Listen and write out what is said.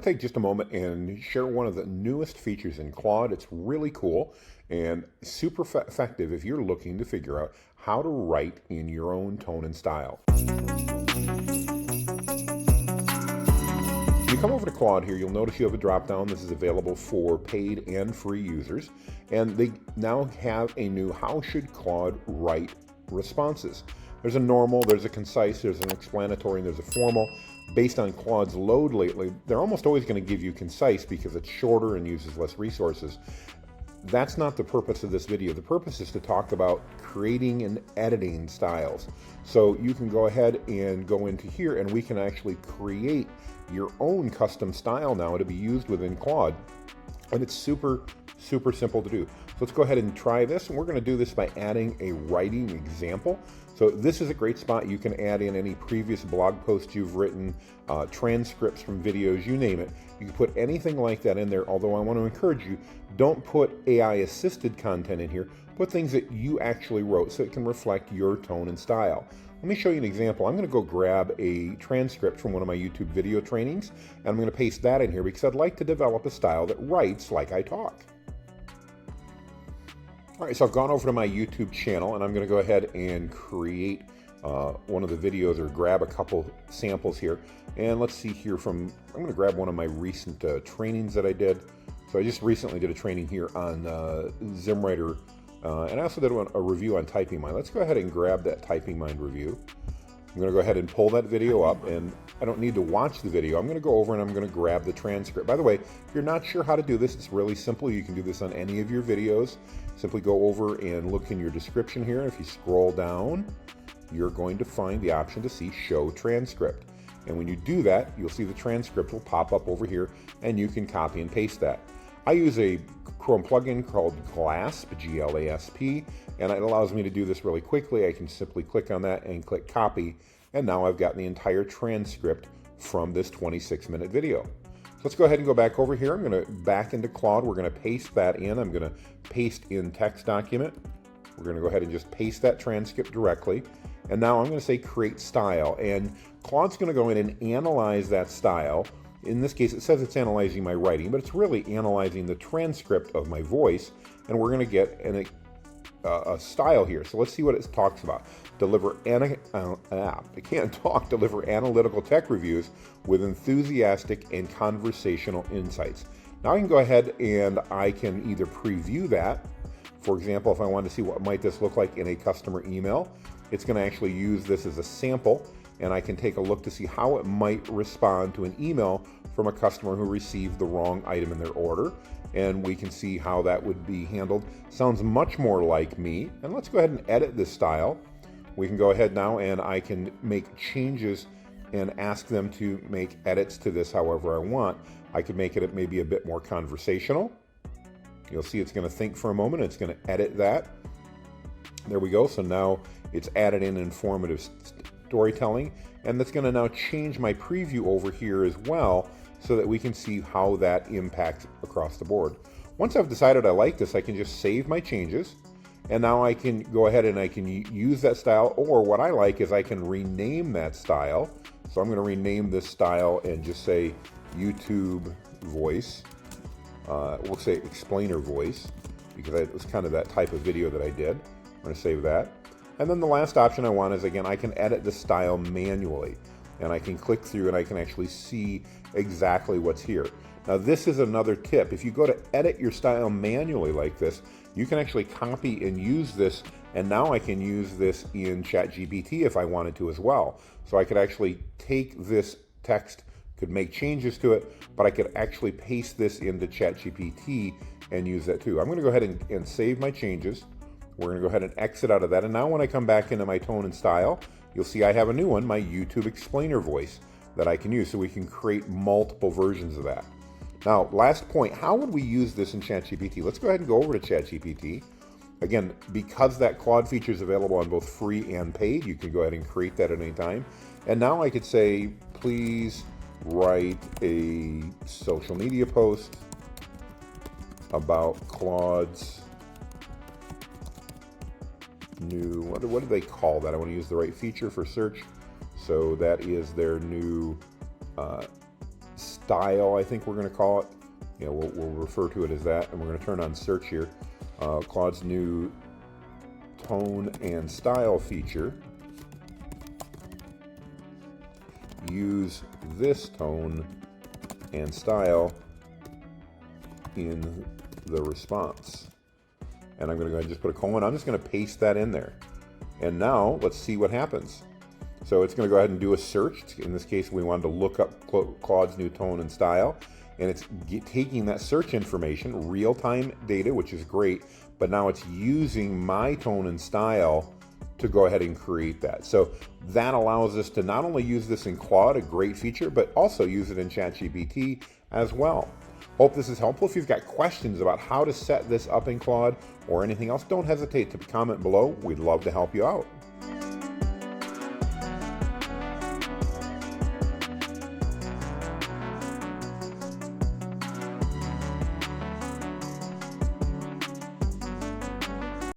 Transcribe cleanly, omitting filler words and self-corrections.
to take just a moment and share one of the newest features in Claude. It's really cool and super effective if you're looking to figure out how to write in your own tone and style. When you come over to Claude here, you'll notice you have a drop-down. This is available for paid and free users. And they now have a new How Should Claude Write responses. There's a normal, there's a concise, there's an explanatory, and there's a formal. Based on Claude's load lately, they're almost always going to give you concise because it's shorter and uses less resources. That's not the purpose of this video. The purpose is to talk about creating and editing styles. So you can go ahead and go into here and we can actually create your own custom style now to be used within Claude. And it's super simple to do. So let's go ahead and try this. And we're going to do this by adding a writing example. So this is a great spot. You can add in any previous blog posts you've written, transcripts from videos, you name it. You can put anything like that in there, although I want to encourage you, don't put AI-assisted content in here. Put things that you actually wrote so it can reflect your tone and style. Let me show you an example. I'm going to go grab a transcript from one of my YouTube video trainings, and I'm going to paste that in here because I'd like to develop a style that writes like I talk. All right, so I've gone over to my YouTube channel, and I'm going to go ahead and create one of the videos or grab a couple samples here. And let's see here I'm going to grab one of my recent trainings that I did. So I just recently did a training here on ZimWriter, and I also did a review on Typing Mind. Let's go ahead and grab that Typing Mind review. I'm going to go ahead and pull that video up, and I don't need to watch the video. I'm going to go over and I'm going to grab the transcript. By the way, if you're not sure how to do this, it's really simple. You can do this on any of your videos. Simply go over and look in your description here. If you scroll down, you're going to find the option to see Show Transcript. And when you do that, you'll see the transcript will pop up over here, and you can copy and paste that. I use a Chrome plugin called GLASP, G-L-A-S-P, and it allows me to do this really quickly. I can simply click on that and click copy, and now I've got the entire transcript from this 26-minute video. So let's go ahead and go back over here. I'm going to back into Claude. We're going to paste that in. I'm going to paste in text document. We're going to go ahead and just paste that transcript directly. And now I'm going to say create style, and Claude's going to go in and analyze that style. In this case, it says it's analyzing my writing, but it's really analyzing the transcript of my voice, and we're going to get a style here. So let's see what it talks about. Deliver analytical tech reviews with enthusiastic and conversational insights. Now I can go ahead and I can either preview that. For example, if I want to see what might this look like in a customer email, it's going to actually use this as a sample, and I can take a look to see how it might respond to an email from a customer who received the wrong item in their order, and we can see how that would be handled. Sounds much more like me, and let's go ahead and edit this style. We can go ahead now and I can make changes and ask them to make edits to this however I want. I could make it maybe a bit more conversational. You'll see it's going to think for a moment. It's going to edit that. There we go. So now it's added in informative storytelling, and that's going to now change my preview over here as well so that we can see how that impacts across the board. Once I've decided I like this, I can just save my changes, and now I can go ahead and I can use that style, or what I like is I can rename that style. So I'm going to rename this style and just say YouTube voice. We'll say explainer voice because it was kind of that type of video that I did. I'm going to save that. And then the last option I want is, again, I can edit the style manually, and I can click through and I can actually see exactly what's here. Now this is another tip. If you go to edit your style manually like this, you can actually copy and use this, and now I can use this in ChatGPT if I wanted to as well. So I could actually take this text, could make changes to it, but I could actually paste this into ChatGPT and use that too. I'm going to go ahead and save my changes. We're going to go ahead and exit out of that. And now when I come back into my tone and style, you'll see I have a new one, my YouTube explainer voice that I can use. So we can create multiple versions of that. Now, last point, how would we use this in ChatGPT? Let's go ahead and go over to ChatGPT. Again, because that Claude feature is available on both free and paid, you can go ahead and create that at any time. And now I could say, please write a social media post about Claude's new, what do they call that? I want to use the right feature for search. So that is their new style, I think we're going to call it. We'll refer to it as that, and we're going to turn on search here. Claude's new tone and style feature. Use this tone and style in the response. And I'm going to go ahead and just put a colon. I'm just going to paste that in there. And now let's see what happens. So it's going to go ahead and do a search. In this case, we wanted to look up Claude's new tone and style. And it's taking that search information, real-time data, which is great, but now it's using my tone and style to go ahead and create that. So that allows us to not only use this in Claude, a great feature, but also use it in ChatGPT as well. Hope this is helpful. If you've got questions about how to set this up in Claude or anything else, don't hesitate to comment below. We'd love to help you out.